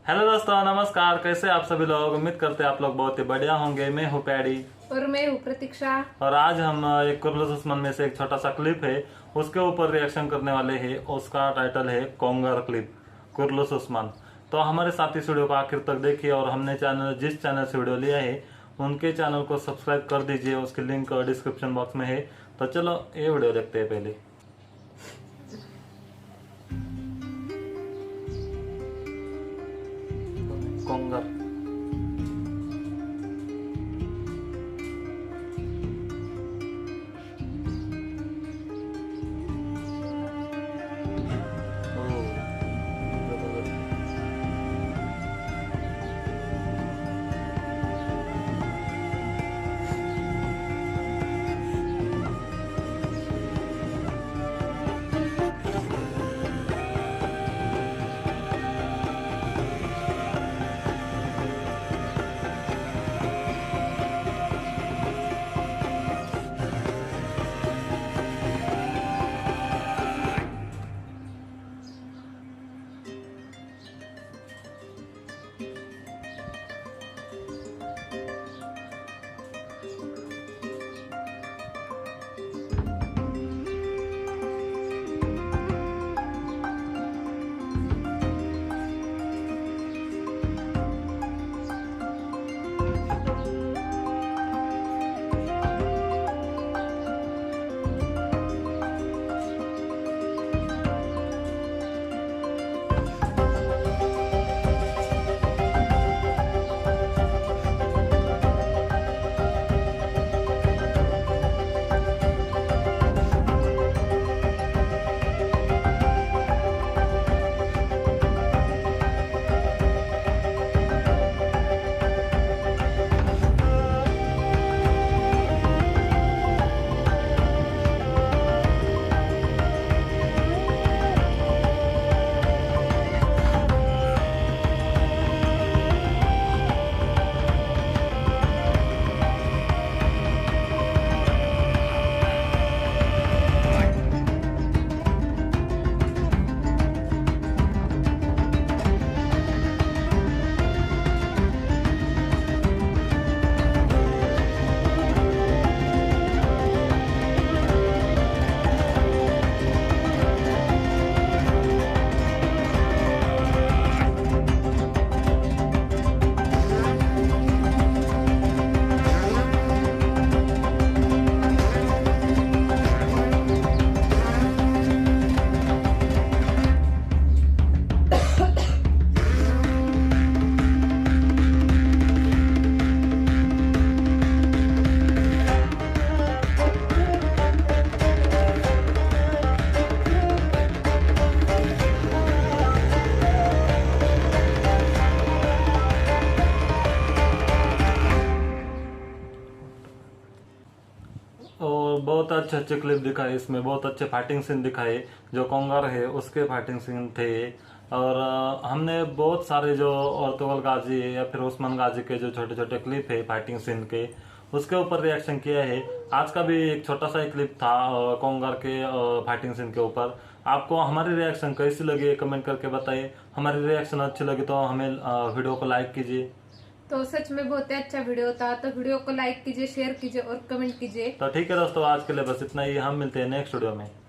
Hello दोस्तों, नमस्कार। कैसे आप सभी लोग? उम्मीद करते हैं आप लोग बहुत ही बढ़िया होंगे। मैं हूँ पैडी और मैं हूँ प्रतीक्षा। और आज हम एक कुर्लस उस्मान में से एक छोटा सा क्लिप है उसके ऊपर रिएक्शन करने वाले हैं। उसका टाइटल है कोंगर क्लिप कुर्लस उस्मान। तो हमारे साथ इस वीडियो को आखिर तक देखिए और हमने जिस चैनल से वीडियो लिया है उनके चैनल को सब्सक्राइब कर दीजिए। उसकी लिंक डिस्क्रिप्शन बॉक्स में है। तो चलो ये वीडियो देखते हैं पहले। कोंगर और बहुत अच्छे अच्छे क्लिप दिखाए इसमें, बहुत अच्छे फाइटिंग सीन दिखाए। जो कोंगर है उसके फाइटिंग सीन थे। और हमने बहुत सारे जो अर्तुगरुल गाजी या फिर उस्मान गाजी के जो छोटे छोटे क्लिप है फाइटिंग सीन के उसके ऊपर रिएक्शन किया है। आज का भी एक छोटा सा क्लिप था कोंगर के फाइटिंग सीन के ऊपर। आपको हमारी रिएक्शन कैसी लगी कमेंट करके बताइए। हमारी रिएक्शन अच्छी लगी तो हमें वीडियो को लाइक कीजिए। तो सच में बहुत ही अच्छा वीडियो था। तो वीडियो को लाइक कीजिए, शेयर कीजिए और कमेंट कीजिए। तो ठीक है दोस्तों, आज के लिए बस इतना ही। हम मिलते हैं नेक्स्ट वीडियो में।